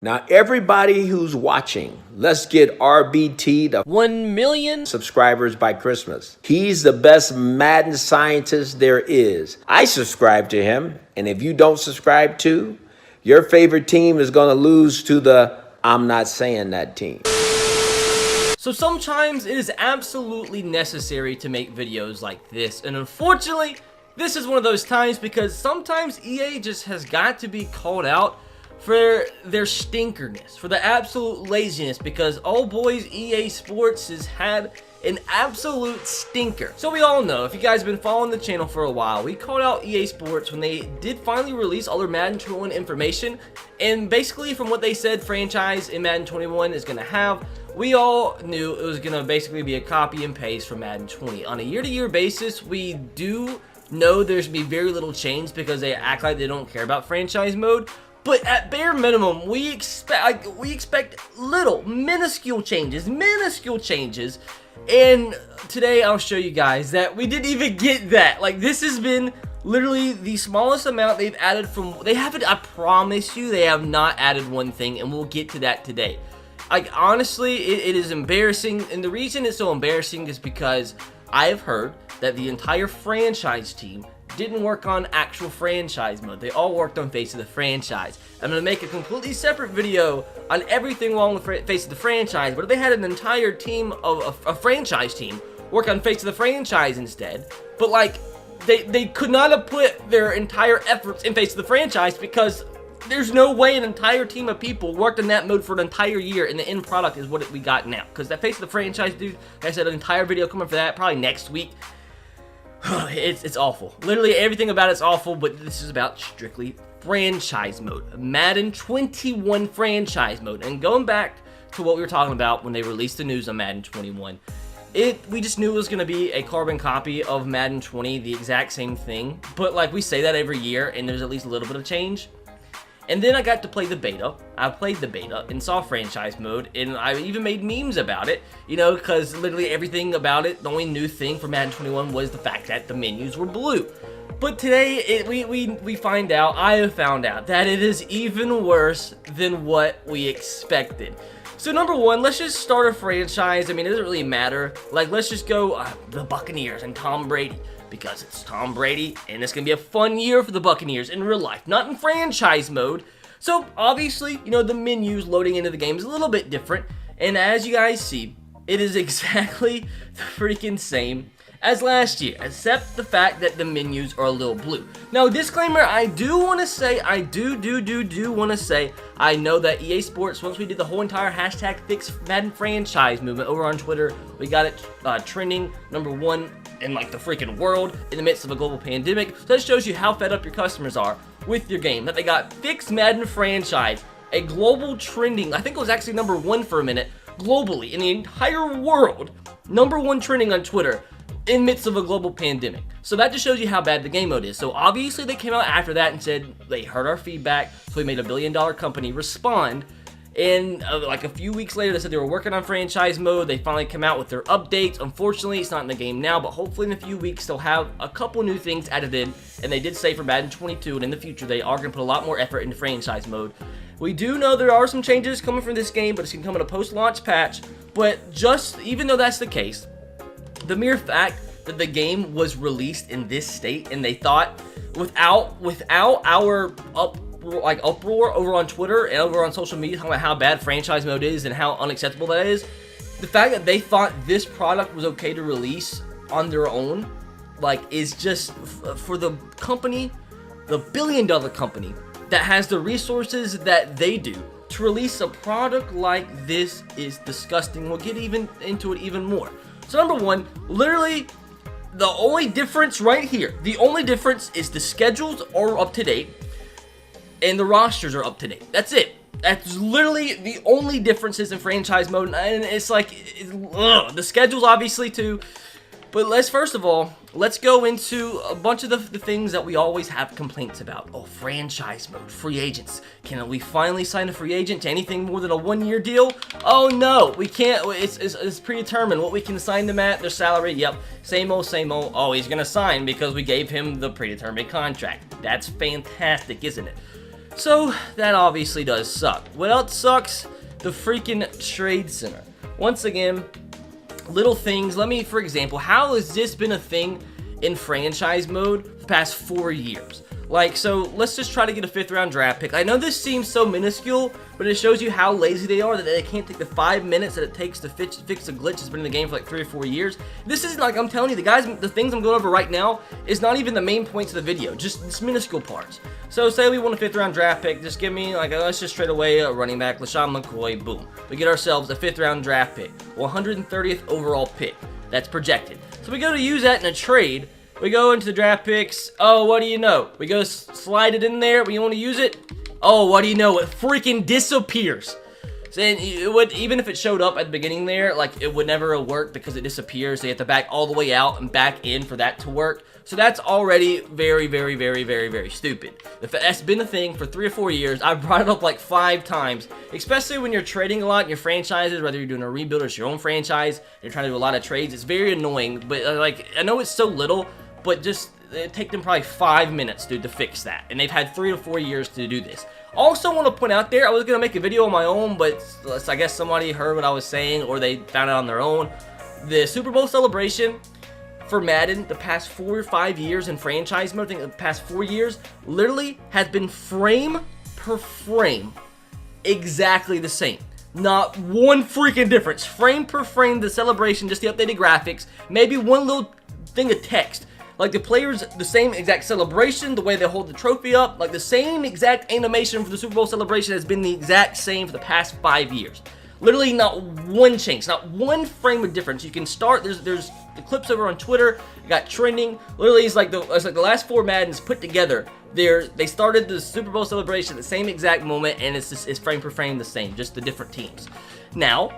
Now, everybody who's watching, let's get RBT to 1 million subscribers by Christmas. He's the best Madden scientist there is. I subscribe to him, and if you don't subscribe to, your favorite team is going to lose to the I'm not saying that team. So sometimes it is absolutely necessary to make videos like this, and unfortunately, this is one of those times because sometimes EA just has got to be called out for their stinkerness, for the absolute laziness, because oh boys, EA Sports has had an absolute stinker. So we all know, if you guys have been following the channel for a while, we called out EA Sports when they did finally release all their Madden 21 information, and basically from what they said franchise in Madden 21 is going to have, we all knew it was going to basically be a copy and paste from Madden 20. On a year-to-year basis, we do know there's going to be very little change because they act like they don't care about franchise mode. But at bare minimum, we expect little, minuscule changes, and today I'll show you guys that we didn't even get that. Like, this has been literally the smallest amount they've added from, they haven't, I promise you, they have not added one thing, and we'll get to that today. Like, honestly, it is embarrassing, and the reason it's so embarrassing is because I have heard that the entire franchise team didn't work on actual franchise mode. They all worked on Face of the Franchise. I'm going to make a completely separate video on everything wrong with Face of the Franchise, but if they had an entire team of a franchise team work on Face of the Franchise instead, but like, they could not have put their entire efforts in Face of the Franchise because there's no way an entire team of people worked in that mode for an entire year, and the end product is what we got now. Because that Face of the Franchise, dude, like I said, an entire video coming for that, probably next week. It's awful. Literally everything about it's awful, but this is about strictly franchise mode. Madden 21 franchise mode. And going back to what we were talking about when they released the news on Madden 21, we just knew it was going to be a carbon copy of Madden 20, the exact same thing. But like, we say that every year, and there's at least a little bit of change. And then I got to play the beta. I played the beta and saw franchise mode, and I even made memes about it, you know, because literally everything about it, the only new thing for Madden 21 was the fact that the menus were blue. But today, we find out, I have found out, that it is even worse than what we expected. So number one, let's just start a franchise. I mean, it doesn't really matter. Like, let's just go the Buccaneers and Tom Brady. Because it's Tom Brady, and it's going to be a fun year for the Buccaneers in real life, not in franchise mode. So, obviously, you know, the menus loading into the game is a little bit different, and as you guys see, it is exactly the freaking same as last year, except the fact that the menus are a little blue. Now, disclaimer, I do want to say, I want to say, I know that EA Sports, once we did the whole entire hashtag Fix Madden franchise movement over on Twitter, we got it trending #1 in like the freaking world in the midst of a global pandemic. So that shows you how fed up your customers are with your game, that they got Fix Madden franchise, a global trending, I think it was actually #1 for a minute, globally, in the entire world, #1 trending on Twitter, in midst of a global pandemic. So that just shows you how bad the game mode is. So obviously they came out after that and said they heard our feedback, so we made a billion-dollar company respond. And like a few weeks later, they said they were working on franchise mode. They finally come out with their updates. Unfortunately, it's not in the game now, but hopefully in a few weeks they'll have a couple new things added in. And they did say for Madden 22 and in the future they are going to put a lot more effort into franchise mode. We do know there are some changes coming from this game, but it's going to come in a post-launch patch. But just even though that's the case, the mere fact that the game was released in this state and they thought without our uproar over on Twitter and over on social media talking about how bad franchise mode is and how unacceptable that is, the fact that they thought this product was okay to release on their own, like, is just for the company, the billion-dollar company that has the resources that they do, to release a product like this is disgusting. We'll get into it even more. So #1, literally, the only difference right here, the only difference is the schedules are up to date and the rosters are up to date. That's it. That's literally the only differences in franchise mode, and it's like, the schedules obviously too. But first of all, let's go into a bunch of the things that we always have complaints about. Oh, franchise mode, free agents. Can we finally sign a free agent to anything more than a one-year deal? Oh no, we can't. It's predetermined what we can sign them at, their salary. Yep, same old, same old. Oh, he's gonna sign because we gave him the predetermined contract. That's fantastic, isn't it? So that obviously does suck. What else sucks? The freaking trade center. Once again, little things. For example, how has this been a thing in franchise mode for the past 4 years? Like, so let's just try to get a 5th round draft pick. I know this seems so minuscule, but it shows you how lazy they are, that they can't take the 5 minutes that it takes to fix a glitch that's been in the game for like 3 or 4 years. This isn't like, I'm telling you, the things I'm going over right now is not even the main points of the video, just this minuscule parts. So say we want a 5th round draft pick, just give me, like, let's just trade away a running back, LaShawn McCoy, boom. We get ourselves a 5th round draft pick, 130th overall pick. That's projected. So we go to use that in a trade. We go into the draft picks. Oh, what do you know? We go slide it in there. We want to use it. Oh, what do you know? It freaking disappears. And it would, even if it showed up at the beginning there, like, it would never work because it disappears. They have to back all the way out and back in for that to work. So that's already very, very, very, very, very stupid. That's been a thing for 3 or 4 years. I've brought it up like 5 times, especially when you're trading a lot in your franchises, whether you're doing a rebuild or it's your own franchise, you're trying to do a lot of trades. It's very annoying, but like, I know it's so little, but just it take them probably 5 minutes, dude, to fix that. And they've had 3 to 4 years to do this. Also want to point out there, I was going to make a video on my own, but I guess somebody heard what I was saying or they found it on their own. The Super Bowl celebration for Madden the past 4 or 5 years in franchise mode, I think the past 4 years, literally has been frame per frame exactly the same. Not one freaking difference. Frame per frame, the celebration, just the updated graphics, maybe one little thing of text. Like, the players, the same exact celebration, the way they hold the trophy up, like the same exact animation for the Super Bowl celebration has been the exact same for the past 5 years. Literally not one change, not one frame of difference. You can start, there's the clips over on Twitter, got trending. Literally, it's like the last 4 Maddens put together. They started the Super Bowl celebration at the same exact moment, and it's frame per frame the same, just the different teams. Now,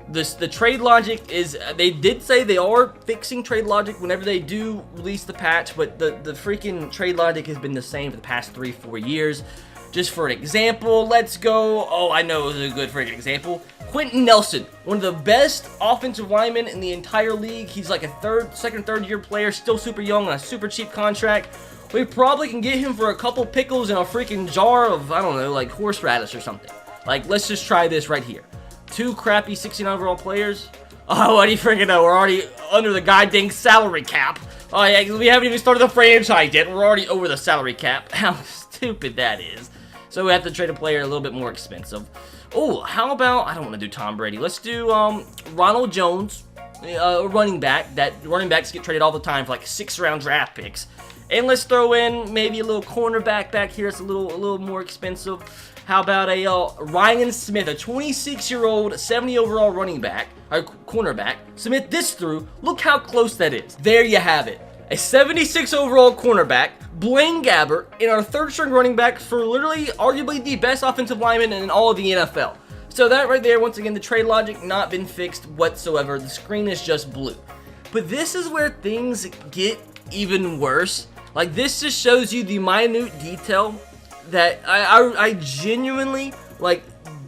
the trade logic is, they did say they are fixing trade logic whenever they do release the patch, but the freaking trade logic has been the same for the past 3-4 years. Just for an example, let's go, oh, I know it was a good freaking example. Quentin Nelson, one of the best offensive linemen in the entire league. He's like a second, third year player, still super young on a super cheap contract. We probably can get him for a couple pickles and a freaking jar of, I don't know, like horseradish or something. Like, let's just try this right here. 2 crappy 69 overall players. Oh, what do you freaking know? We're already under the goddamn salary cap. Oh yeah, we haven't even started the franchise yet. We're already over the salary cap. How stupid that is. So we have to trade a player a little bit more expensive. Oh, how about, I don't want to do Tom Brady. Let's do Ronald Jones, running back. Running backs get traded all the time for like 6th round draft picks. And let's throw in maybe a little cornerback back here. It's a little more expensive. How about a Ryan Smith, a 26-year-old, 70 overall running back, or cornerback. Submit this through. Look how close that is. There you have it. A 76 overall cornerback, Blaine Gabbert, and our 3rd string running back for literally, arguably the best offensive lineman in all of the NFL. So that right there, once again, the trade logic not been fixed whatsoever. The screen is just blue. But this is where things get even worse. Like, this just shows you the minute detail that I genuinely, like,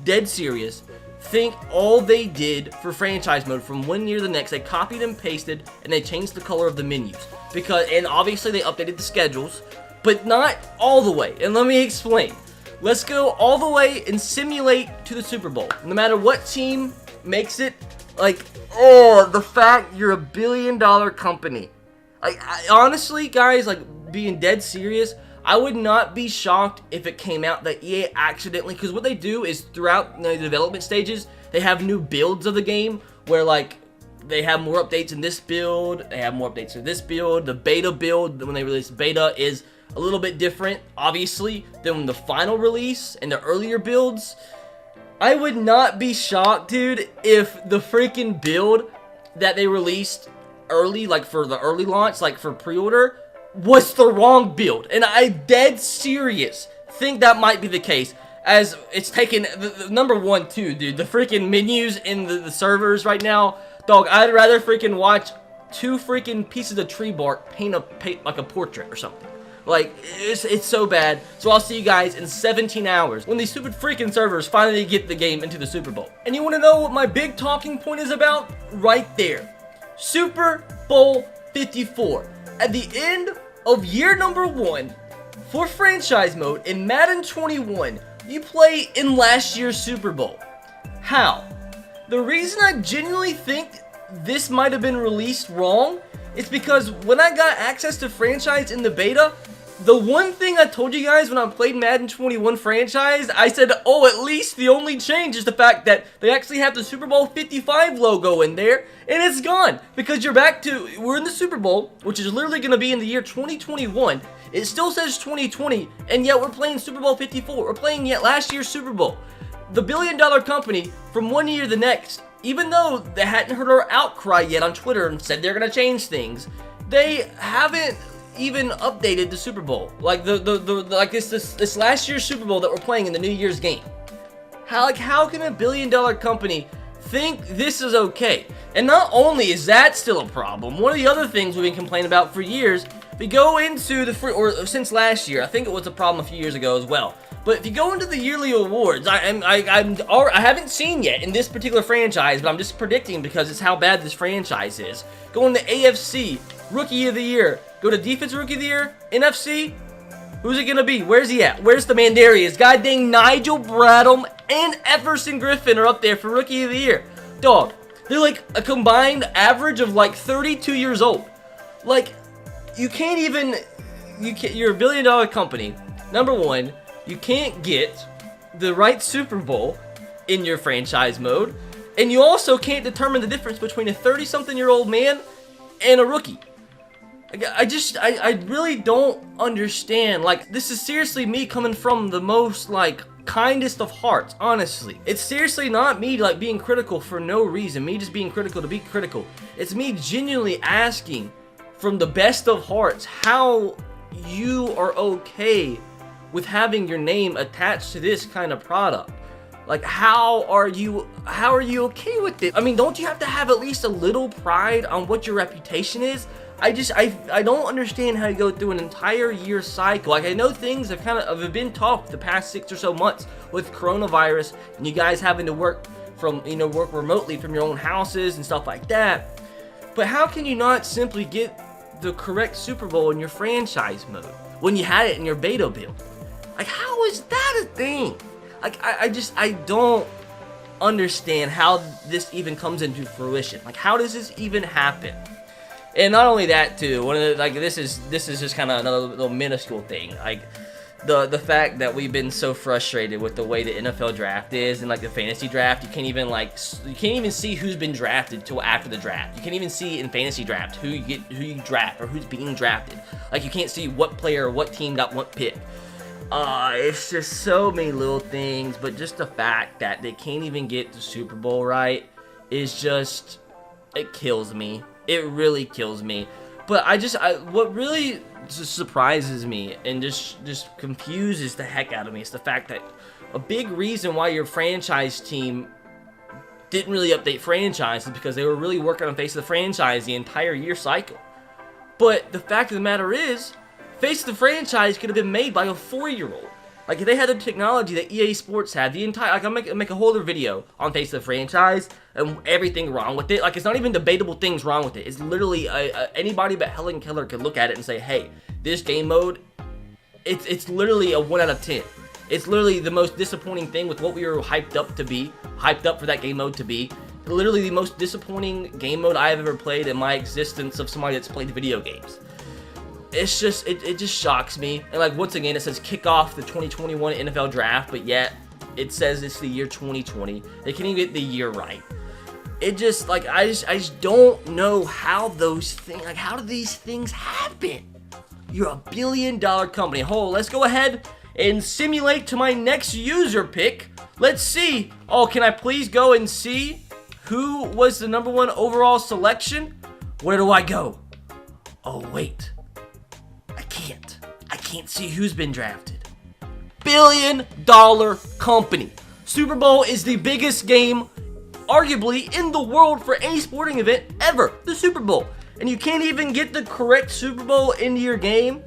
dead serious, think all they did for franchise mode from one year to the next, they copied and pasted, and they changed the color of the menus. And obviously they updated the schedules, but not all the way. And let me explain. Let's go all the way and simulate to the Super Bowl. No matter what team makes it, like, oh, the fact you're $1 billion company. Like, honestly, guys, like, being dead serious, I would not be shocked if it came out that EA accidentally, because what they do is throughout the development stages, they have new builds of the game where, like, they have more updates in this build, they have more updates in this build. The beta build, when they release beta, is a little bit different, obviously, than the final release and the earlier builds. I would not be shocked, dude, if the freaking build that they released early, like for the early launch, like for pre-order, was the wrong build. And I dead serious think that might be the case, as it's taken the number one too, dude. The freaking menus in the servers right now, dog. I'd rather freaking watch 2 freaking pieces of tree bark paint like a portrait or something. Like, it's so bad. So I'll see you guys in 17 hours when these stupid freaking servers finally get the game into the Super Bowl. And you want to know what my big talking point is about? Right there. Super Bowl 54. At the end of year number 1, For franchise mode in Madden 21, you play in last year's Super Bowl. How? The reason I genuinely think this might have been released wrong is because when I got access to franchise in the beta, the one thing I told you guys when I played Madden 21 franchise, I said, oh, at least the only change is the fact that they actually have the Super Bowl 55 logo in there, and it's gone. Because we're in the Super Bowl, which is literally going to be in the year 2021. It still says 2020, and yet we're playing Super Bowl 54. We're playing yet last year's Super Bowl. The billion-dollar company, from one year to the next, even though they hadn't heard our outcry yet on Twitter and said they're going to change things, they haven't even updated the Super Bowl. Like this last year's Super Bowl that we're playing in the New Year's game. How can a billion-dollar company think this is okay? And not only is that still a problem, one of the other things we've been complaining about for years, we go into since last year, I think it was a problem a few years ago as well. But if you go into the yearly awards, I haven't seen yet in this particular franchise, but I'm just predicting because it's how bad this franchise is. Go into AFC, Rookie of the Year. Go to Defensive Rookie of the Year, NFC. Who's it gonna be? Where's he at? Where's the man? There he is. God dang, Nigel Bradham and Everson Griffin are up there for Rookie of the Year. Dog, they're like a combined average of like 32 years old. Like, you're a billion-dollar company. Number one, you can't get the right Super Bowl in your franchise mode, and you also can't determine the difference between a 30-something-year-old man and a rookie. I really don't understand. Like, this is seriously me coming from the most, like, kindest of hearts, honestly. It's seriously not me, like, being critical for no reason. Me just being critical to be critical. It's me genuinely asking from the best of hearts how you are okay with having your name attached to this kind of product. Like, how are you okay with it? I mean, don't you have to have at least a little pride on what your reputation is? I don't understand how you go through an entire year cycle. Like, I know things have been tough the past 6 or so months with coronavirus and you guys having to work remotely from your own houses and stuff like that. But how can you not simply get the correct Super Bowl in your franchise mode when you had it in your beta build? Like, how is that a thing? Like, I don't understand how this even comes into fruition. Like, how does this even happen? And not only that, too, this is just kind of another little minuscule thing. Like, the fact that we've been so frustrated with the way the NFL draft is, and like the fantasy draft, you can't even see who's been drafted till after the draft. You can't even see in fantasy draft who you draft or who's being drafted. Like, you can't see what player or what team got what pick. It's just so many little things, but just the fact that they can't even get the Super Bowl right is just, it kills me. It really kills me. But what really just surprises me and just confuses the heck out of me is the fact that a big reason why your franchise team didn't really update franchise is because they were really working on Face of the Franchise the entire year cycle. But the fact of the matter is, Face of the Franchise could have been made by a 4-year-old. Like, if they had the technology that EA Sports had, I'll make a whole other video on Face of the Franchise and everything wrong with it. Like, it's not even debatable things wrong with it. It's literally anybody but Helen Keller could look at it and say, hey, this game mode, it's literally a 1 out of 10. It's literally the most disappointing thing with what we were hyped up for that game mode to be. Literally the most disappointing game mode I have ever played in my existence of somebody that's played video games. It's just, it just shocks me. And like, once again, it says kick off the 2021 NFL draft, but yet it says it's the year 2020. They can't even get the year right. It just, like, I just don't know how those things, like, how do these things happen? You're a billion-dollar company. Let's go ahead and simulate to my next user pick. Let's see. Oh, can I please go and see who was the #1 overall selection? Where do I go? Oh, wait. I can't see who's been drafted. Billion-dollar company. Super Bowl is the biggest game, arguably, in the world for any sporting event ever. The Super Bowl. And you can't even get the correct Super Bowl into your game?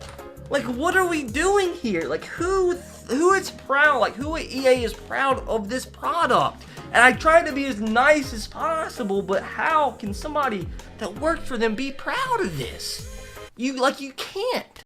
Like, what are we doing here? Like, who is proud? Like, who at EA is proud of this product? And I try to be as nice as possible, but how can somebody that worked for them be proud of this? You can't.